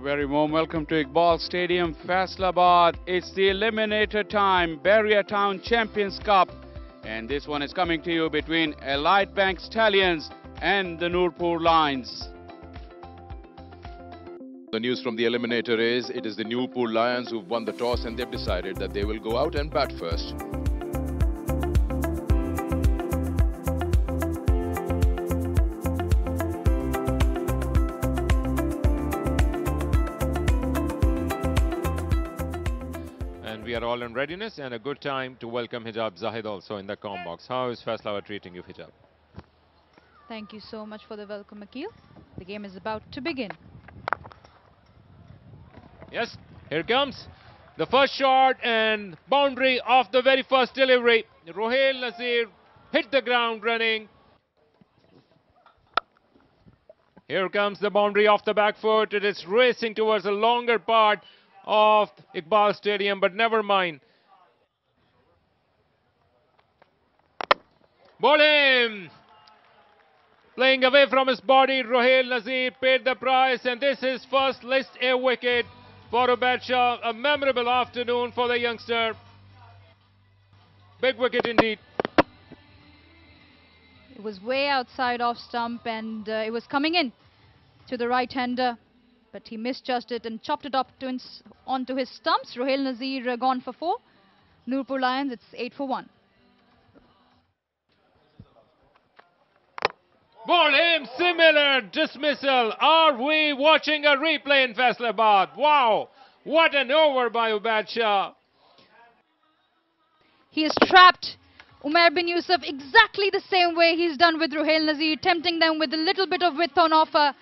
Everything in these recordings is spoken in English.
Very warm welcome to Iqbal Stadium, Faisalabad. It's the eliminator time, Bahria Town Champions Cup. And this one is coming to you between Allied Bank Stallions and the Nurpur Lions. The news from the eliminator is it is the Nurpur Lions who've won the toss and they've decided that they will go out and bat first. We are all in readiness and a good time to welcome Hijab Zahid also in the comm box. How is Faisalabad treating you, Hijab? Thank you so much for the welcome, Akil. The game is about to begin. Yes, here comes the first shot and boundary of the very first delivery. Rohail Nazir hit the ground running. Here comes the boundary off the back foot. It is racing towards a longer part of Iqbal Stadium, but never mind. Ball him! Playing away from his body, Rohail Nazir paid the price, and this is first list A wicket for Ubaid Shah. A memorable afternoon for the youngster. Big wicket indeed. It was way outside off stump and it was coming in to the right-hander. But he misjudged it and chopped it up onto his stumps. Rohail Nazir gone for 4. Nurpur Lions, it's 8 for 1. Ball him, similar dismissal. Are we watching a replay in Faisalabad? Wow, what an over by Ubaid Shah. He has trapped Umair bin Yusuf exactly the same way he's done with Rohail Nazir, tempting them with a little bit of width on offer.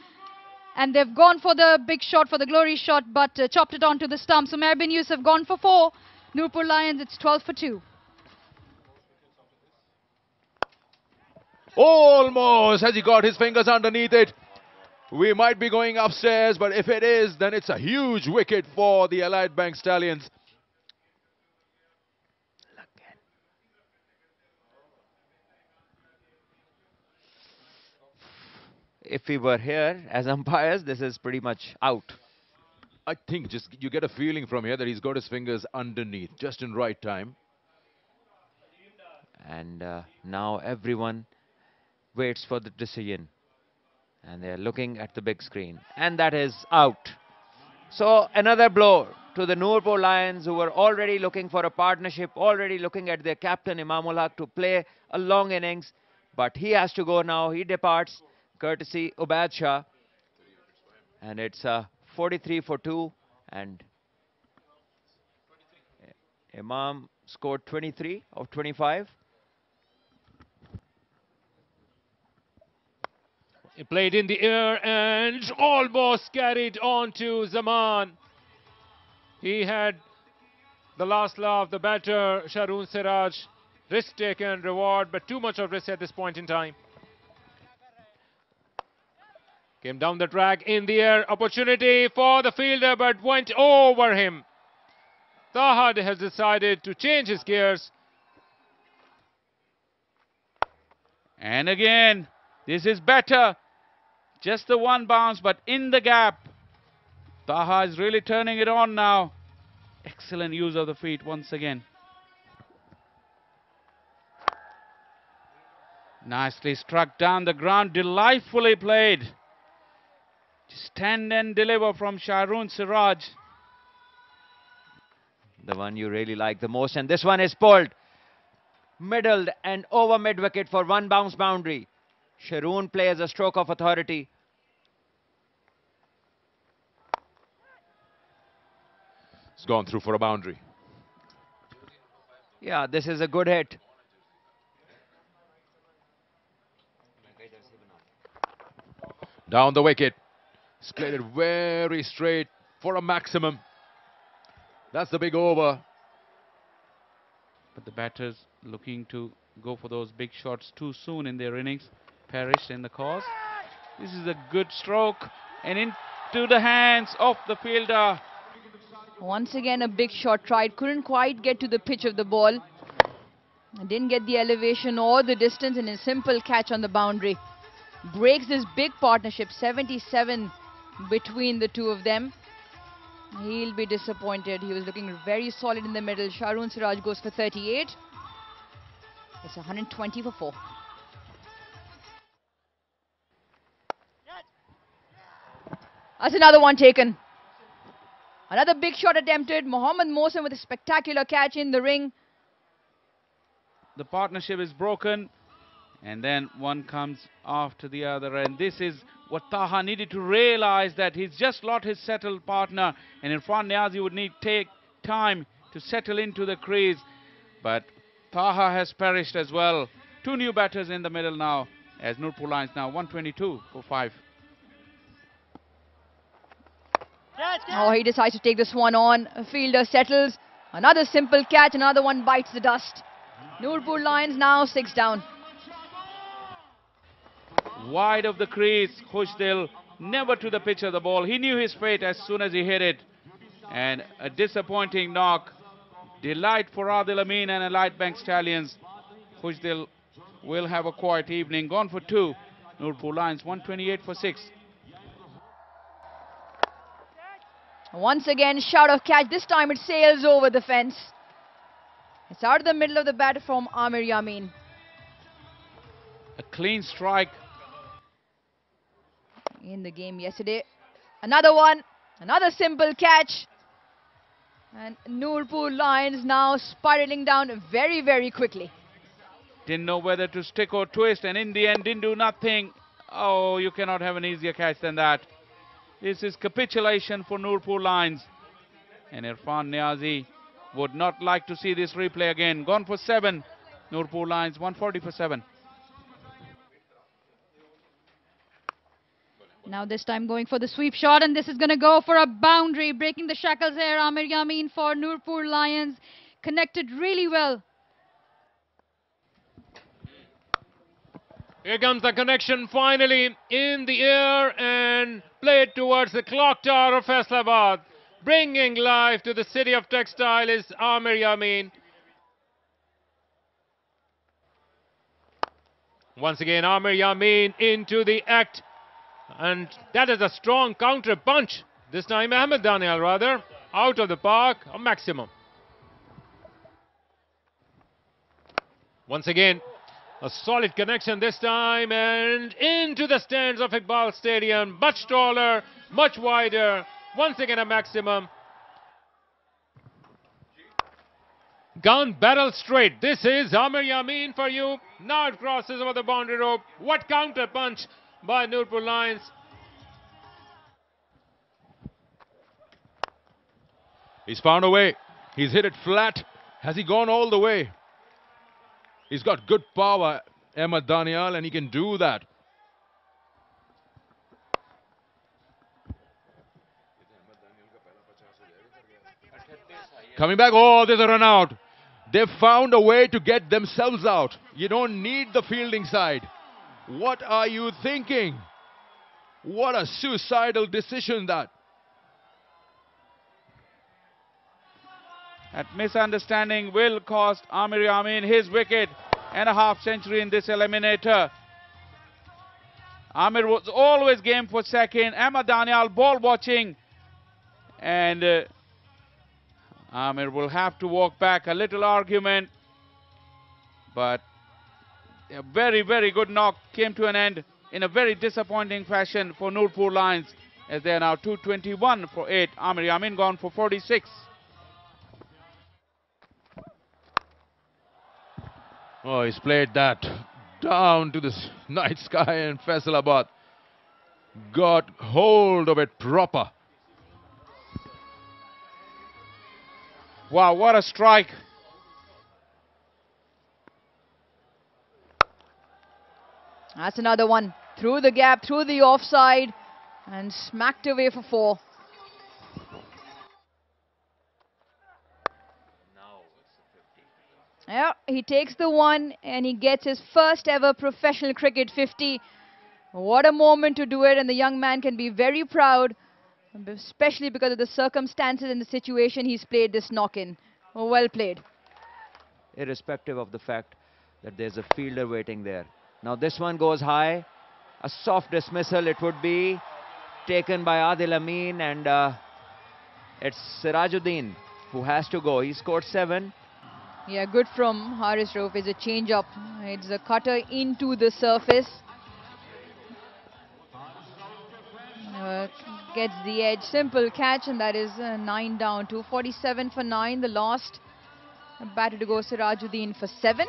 And they've gone for the big shot, for the glory shot, but chopped it onto the stumps. Umair bin Yusuf gone for 4. Nurpur Lions, it's 12 for 2. Almost has he got his fingers underneath it. We might be going upstairs, but if it is, then it's a huge wicket for the Allied Bank Stallions. If we were here as umpires, this is pretty much out. I think just you get a feeling from here that he's got his fingers underneath, just in right time. And now everyone waits for the decision. And they're looking at the big screen. And that is out. So another blow to the Nurpur Lions, who were already looking for a partnership, already looking at their captain Imamul Haq to play a long innings. But he has to go now. He departs, courtesy Ubaid Shah. And it's 43 for 2. And Imam scored 23 of 25. He played in the air and almost carried on to Zaman. He had the last laugh, the batter, Shahrun Siraj. Risk taken, reward, but too much of risk at this point in time. Came down the track in the air. Opportunity for the fielder, but went over him. Taha has decided to change his gears. And again, this is better. Just the one bounce, but in the gap. Taha is really turning it on now. Excellent use of the feet once again. Nicely struck down the ground, delightfully played. Stand and deliver from Shahrun Siraj. The one you really like the most. And this one is pulled. Middled and over mid-wicket for one bounce boundary. Shahrun plays a stroke of authority. It's gone through for a boundary. Yeah, this is a good hit. Down the wicket. It's played it very straight for a maximum. That's the big over. But the batters looking to go for those big shots too soon in their innings. Perished in the cause. This is a good stroke and into the hands of the fielder. Once again, a big shot tried. Couldn't quite get to the pitch of the ball. Didn't get the elevation or the distance in a simple catch on the boundary. Breaks this big partnership, 77 between the two of them. He'll be disappointed. He was looking very solid in the middle. Sharun Siraj goes for 38. It's 120 for 4. That's another one taken. Another big shot attempted. Mohammad Mohsen with a spectacular catch in the ring. The partnership is broken, and then one comes after the other, and this is what Taha needed to realize, that he's just lost his settled partner, and Irfan Niazi would need take time to settle into the crease, but Taha has perished as well. Two new batters in the middle now, as Nurpur Lions now 122 for 5. Oh, he decides to take this one on. A fielder settles. Another simple catch. Another one bites the dust. Nurpur Lions now 6 down. Wide of the crease, Khushdil never to the pitch of the ball. He knew his fate as soon as he hit it. And a disappointing knock. Delight for Adil Amin and Allied Bank Stallions. Khushdil will have a quiet evening. Gone for 2. Nurpur Lions 128 for 6. Once again, shout of catch. This time it sails over the fence. It's out of the middle of the bat from Amir Yamin. A clean strike. In the game yesterday. Another one. Another simple catch. And Nurpur Lions now spiraling down very, very quickly. Didn't know whether to stick or twist, and in the end didn't do nothing. Oh, you cannot have an easier catch than that. This is capitulation for Nurpur Lions. And Irfan Niazi would not like to see this replay again. Gone for 7. Nurpur Lions 140 for 7. Now this time going for the sweep shot, and this is going to go for a boundary. Breaking the shackles here, Amir Yamin for Nurpur Lions. Connected really well. Here comes the connection finally in the air and played towards the clock tower of Faisalabad. Bringing life to the city of textile is Amir Yamin. Once again, Amir Yamin into the act. And that is a strong counter punch. This time Ahmed Daniel rather. Out of the park, a maximum. Once again, a solid connection this time and into the stands of Iqbal Stadium. Much taller, much wider. Once again a maximum. Gun barrel straight. This is Amir Yamin for you. Now it crosses over the boundary rope. What counter punch by Nurpur Lions. He's found a way. He's hit it flat. Has he gone all the way? He's got good power, Ahmed Daniel, and he can do that. Coming back. Oh, there's a run out. They've found a way to get themselves out. You don't need the fielding side. What are you thinking? What a suicidal decision that. That misunderstanding will cost Amir Yamin his wicket and a half century in this eliminator. Amir was always game for second. Ahmed Daniel ball watching. And Amir will have to walk back. A little argument. But a very, very good knock came to an end in a very disappointing fashion for Nurpur Lions, as they are now 221 for 8. Amir Yamin gone for 46. Oh, he's played that down to the night sky, and Faisalabad got hold of it proper. Wow, what a strike. That's another one. Through the gap, through the offside, and smacked away for 4. Yeah, he takes the one and he gets his first ever professional cricket 50. What a moment to do it, and the young man can be very proud, especially because of the circumstances and the situation he's played this knock-in. Well played. Irrespective of the fact that there's a fielder waiting there. Now this one goes high. A soft dismissal it would be, taken by Adil Amin, and It's Sirajuddin who has to go. He scored 7. Yeah, good from Haris Rauf. Is a change up. It's a cutter into the surface. Gets the edge. Simple catch, and that is 9 down. 247 for 9. The last batter to go, Sirajuddin, for 7.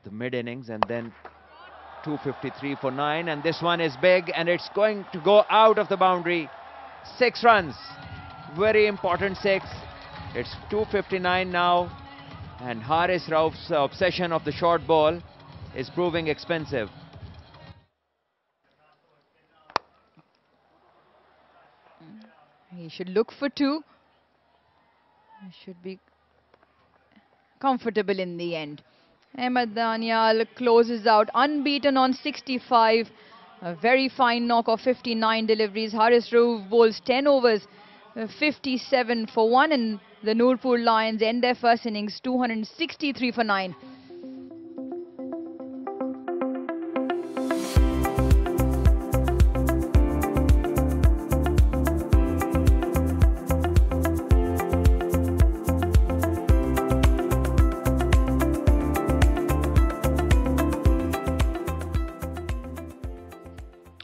The mid innings, and then 253 for 9, and this one is big, and it's going to go out of the boundary. 6 runs. Very important 6. It's 259 now, and Haris Rauf's obsession of the short ball is proving expensive. He should look for 2. He should be comfortable in the end. Ahmed Daniel closes out unbeaten on 65. A very fine knock of 59 deliveries. Haris Rauf bowls 10 overs, 57 for 1, and the Nurpur Lions end their first innings 263 for 9.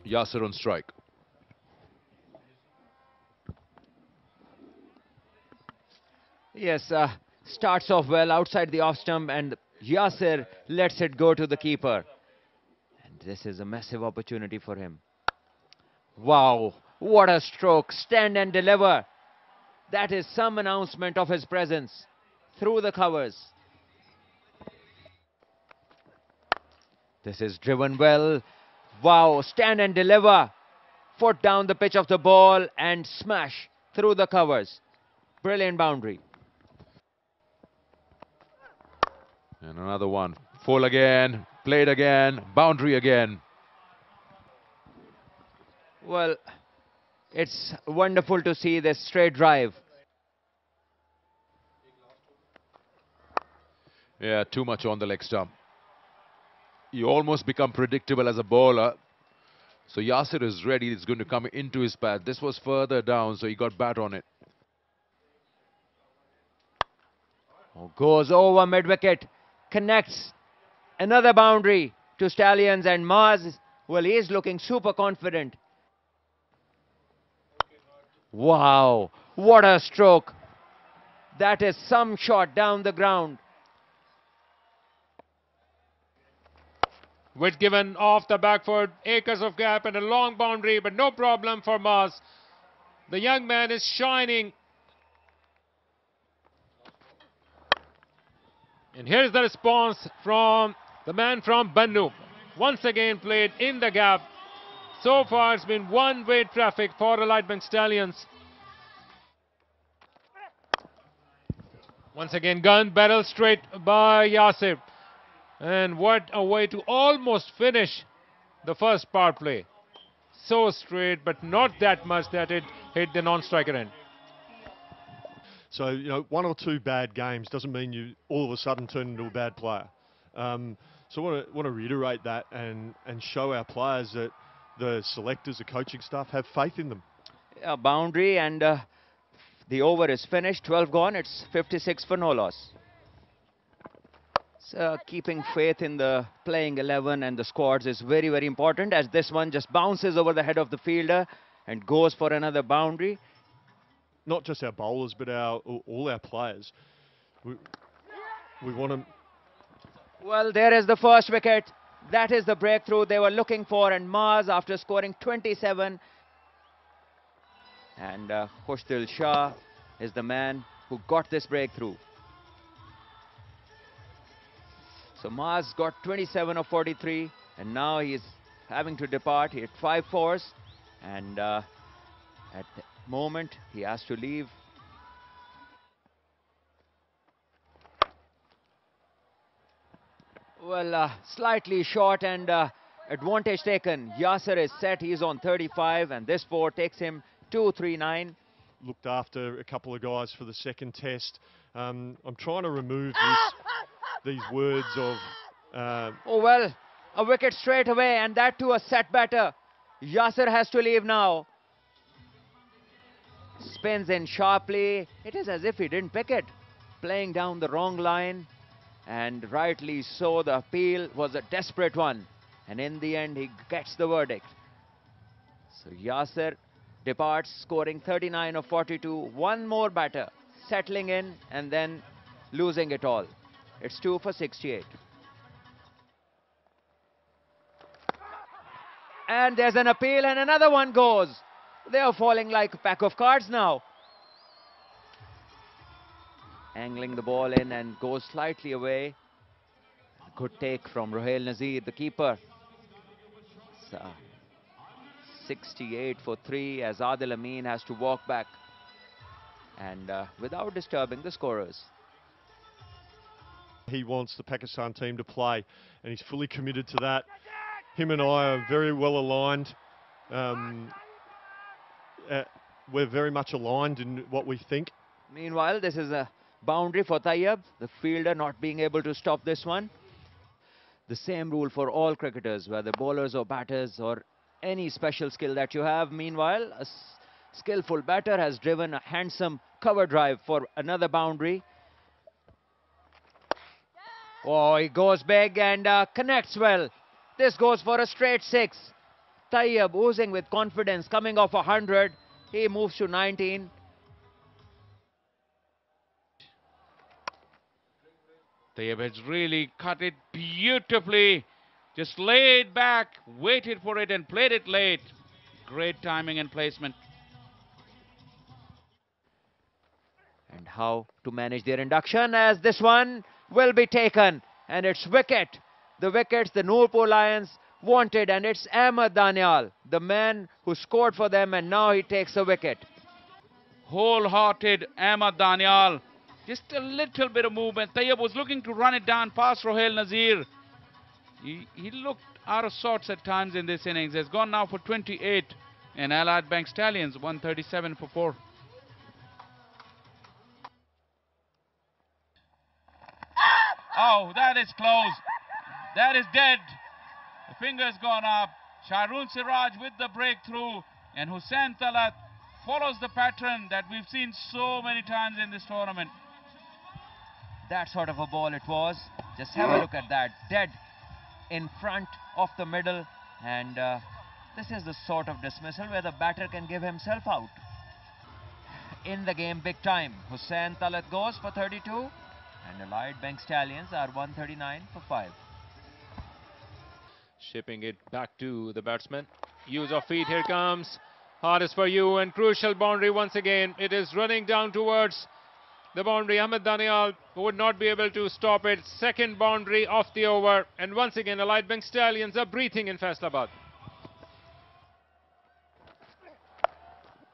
Yasir on strike. Yes, starts off well outside the off stump, and Yasir lets it go to the keeper. And this is a massive opportunity for him. Wow, what a stroke. Stand and deliver. That is some announcement of his presence through the covers. This is driven well. Wow, stand and deliver. Foot down the pitch of the ball and smash through the covers. Brilliant boundary. And another one. Full again. Played again. Boundary again. Well, it's wonderful to see this straight drive. Yeah, too much on the leg stump. You almost become predictable as a bowler. So Yasir is ready. It's going to come into his path. This was further down, so he got bat on it. Oh, goes over mid-wicket. Connects. Another boundary to Stallions, and Maz, well, he is looking super confident. Wow, what a stroke. That is some shot down the ground. Width given off the back foot, acres of gap and a long boundary, but no problem for Maz. The young man is shining. And here's the response from the man from Bannu. Once again played in the gap. So far it's been one-way traffic for the Lightbank Stallions. Once again gun barrel straight by Yasir. And what a way to almost finish the first power play. So straight, but not that much that it hit the non-striker end. So, you know, 1 or 2 bad games doesn't mean you all of a sudden turn into a bad player. So I want to reiterate that and show our players that the selectors, the coaching staff have faith in them. A boundary, and the over is finished. 12 gone. It's 56 for no loss. So keeping faith in the playing 11 and the squads is very, very important, as this one just bounces over the head of the fielder and goes for another boundary. Not just our bowlers, but all our players. We want them. Well, there is the first wicket. That is the breakthrough they were looking for, and Maz, after scoring 27, and Khushdil Shah is the man who got this breakthrough. So Maz got 27 of 43, and now he is having to depart. He hit 5 fours, and at the moment he has to leave. Well, slightly short, and advantage taken. Yasir is set. He is on 35, and this 4 takes him 239. Looked after a couple of guys for the second test. I'm trying to remove these words of... Oh, well, a wicket straight away, and that to a set batter. Yasir has to leave now. spins in sharply. It is as if he didn't pick it. Playing down the wrong line. And rightly so, the appeal was a desperate one. And in the end, he gets the verdict. So Yasir departs, scoring 39 of 42. One more batter, settling in and then losing it all. It's 2 for 68. And there's an appeal and another one goes. They are falling like a pack of cards now. Angling the ball in and goes slightly away. Good take from Ruhail Nazir, the keeper. So 68 for 3 as Adil Amin has to walk back. And without disturbing the scorers. He wants the Pakistan team to play, and he's fully committed to that. Him and I are very well aligned. We're very much aligned in what we think. Meanwhile, this is a boundary for Tayyab, the fielder not being able to stop this one. The same rule for all cricketers, whether bowlers or batters or any special skill that you have. Meanwhile, a skillful batter has driven a handsome cover drive for another boundary. Oh, he goes big and connects well. This goes for a straight 6. Tayyab oozing with confidence, coming off 100. He moves to 19. Tayyab has really cut it beautifully. Just laid back, waited for it and played it late. Great timing and placement. And how to manage their induction as this one will be taken. And it's wicket. The wickets the Nurpur Lions wanted, and it's Ahmed Danial, the man who scored for them, and now he takes a wicket. Wholehearted Ahmed Danial. Just a little bit of movement. Tayyab was looking to run it down past Ruhail Nazir. He looked out of sorts at times in this innings. Has gone now for 28. And Allied Bank Stallions 137 for 4. Oh, that is close. That is dead. The finger's gone up. Sharun Siraj with the breakthrough. And Hussain Talat follows the pattern that we've seen so many times in this tournament. That sort of a ball it was. Just have a look at that. Dead in front of the middle. And this is the sort of dismissal where the batter can give himself out. In the game big time. Hussain Talat goes for 32. And Allied Bank Stallions are 139 for 5. Shipping it back to the batsman. Use of feet, here comes. Hardest for you, and crucial boundary once again. It is running down towards the boundary. Ahmed Danial would not be able to stop it. Second boundary of the over. And once again, Allied Bank Stallions are breathing in Faisalabad.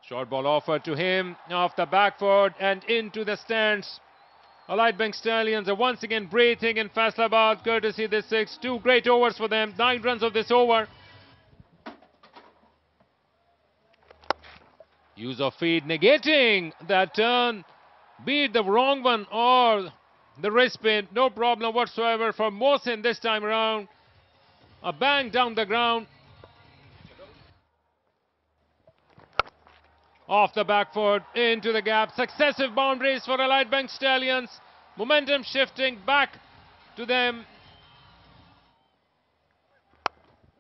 Short ball offered to him off the back foot and into the stands. Allied Bank Stallions are once again breathing in Faisalabad, courtesy this 6. 2 great overs for them. 9 runs of this over. Use of feet negating that turn. Be it the wrong one or the wrist spin. No problem whatsoever for Mohsin this time around. A bang down the ground. Off the back foot, into the gap. Successive boundaries for Allied Bank Stallions. Momentum shifting back to them.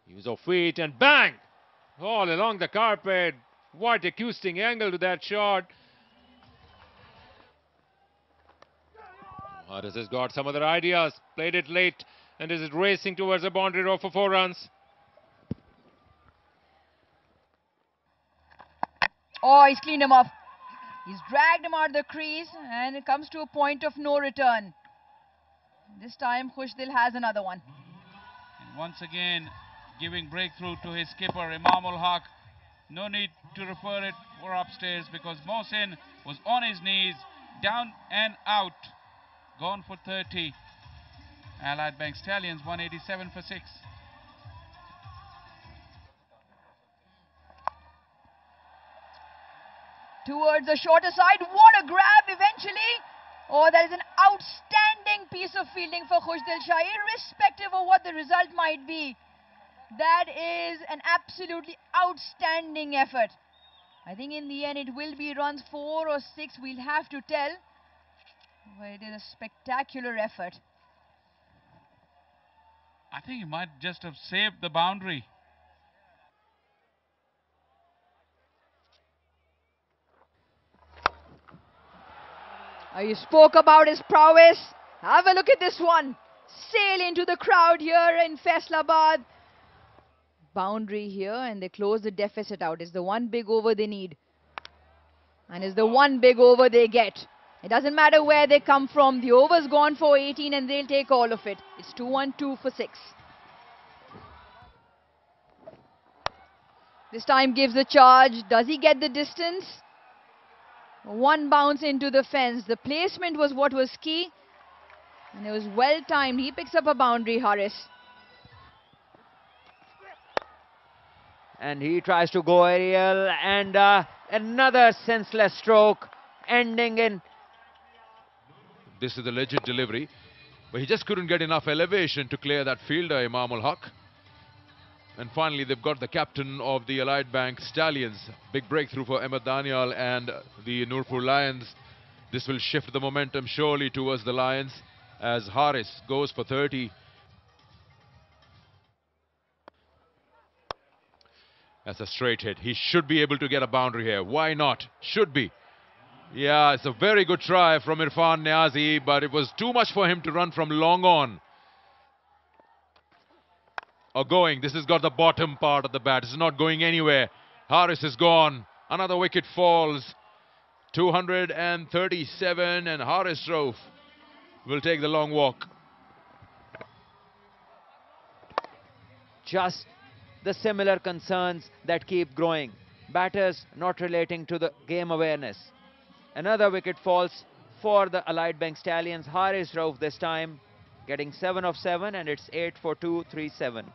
Use of feet and bang! All along the carpet. What acoustic angle to that shot. Hardest has got some other ideas. Played it late and is racing towards a boundary row for 4 runs. Oh, he's cleaned him off. He's dragged him out of the crease, and it comes to a point of no return. This time, Khushdil has another one. And once again, giving breakthrough to his skipper, Imam ul Haq. No need to refer it for upstairs because Mohsin was on his knees, down and out. Gone for 30. Allied Bank Stallions 187 for 6. Towards the shorter side. What a grab eventually. Oh, that is an outstanding piece of fielding for Khushdil Shah, irrespective of what the result might be. That is an absolutely outstanding effort. I think in the end it will be runs 4 or 6, we'll have to tell. But it is a spectacular effort. I think he might just have saved the boundary. You spoke about his prowess. Have a look at this one. Sail into the crowd here in Faisalabad. Boundary here, and they close the deficit out. It's the one big over they need. And it's the one big over they get. It doesn't matter where they come from. The over's gone for 18 and they'll take all of it. It's 2-1-2 for 6. This time gives the charge. Does he get the distance? One bounce into the fence. The placement was what was key. And it was well timed. He picks up a boundary, Haris. And he tries to go aerial, and another senseless stroke ending in. This is a legit delivery, but he just couldn't get enough elevation to clear that fielder, Imam ul Haq. And finally, they've got the captain of the Allied Bank Stallions. Big breakthrough for Ahmed Daniel and the Nurpur Lions. This will shift the momentum surely towards the Lions as Haris goes for 30. That's a straight hit. He should be able to get a boundary here. Why not? Should be. Yeah, it's a very good try from Irfan Niazi, but it was too much for him to run from long on. Going. This has got the bottom part of the bat. This is not going anywhere. Haris is gone. Another wicket falls. 237, and Haris Rauf will take the long walk. Just the similar concerns that keep growing. Batters not relating to the game awareness. Another wicket falls for the Allied Bank Stallions. Haris Rauf this time getting 7 of 7, and it's 8 for 237.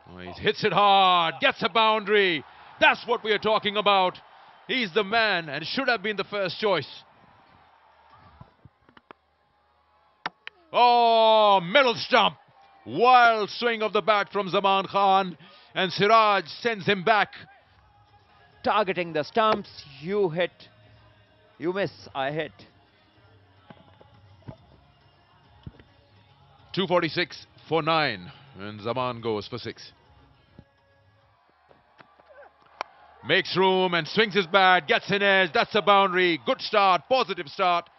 Oh, he hits it hard, gets a boundary. That's what we are talking about. He's the man and should have been the first choice. Oh, middle stump. Wild swing of the bat from Zaman Khan, and Siraj sends him back. Targeting the stumps. You hit, you miss, I hit. 246 for 9, and Zaman goes for 6. Makes room and swings his bat, gets an edge. That's a boundary. Good start, positive start.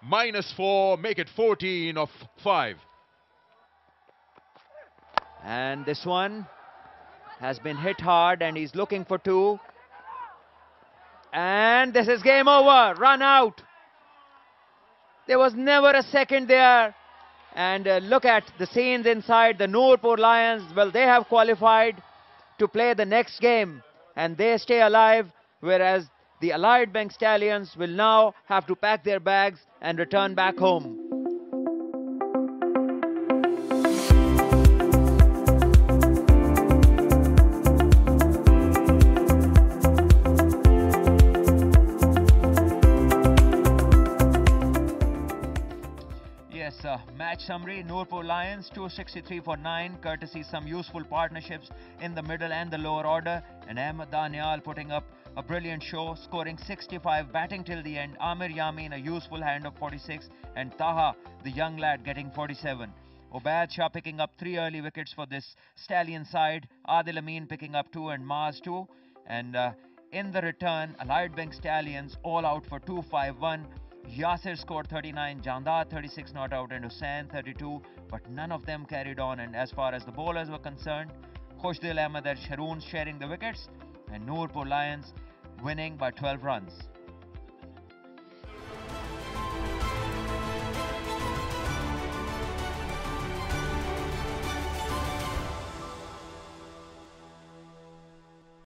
-4, make it 14 of 5. And this one has been hit hard, and he's looking for 2. And this is game over. Run out. There was never a second there. And look at the scenes inside. The Nurpur Lions, well, they have qualified to play the next game, and they stay alive, whereas the Allied Bank Stallions will now have to pack their bags and return back home. Yes, match summary. Nurpur Lions 263 for 9, courtesy some useful partnerships in the middle and the lower order, and Ahmed Daniel putting up a brilliant show, scoring 65, batting till the end. Amir Yamin a useful hand of 46, and Taha, the young lad, getting 47. Ubaid Shah picking up 3 early wickets for this Stallion side. Adil Amin picking up 2 and Maz 2. And in the return, Allied Bank Stallions all out for 251. Yasir scored 39, Jandar 36 not out, and Hussain 32, but none of them carried on. And as far as the bowlers were concerned, Khushdil Ahmed and Sharoon sharing the wickets, and Nurpur Lions winning by 12 runs.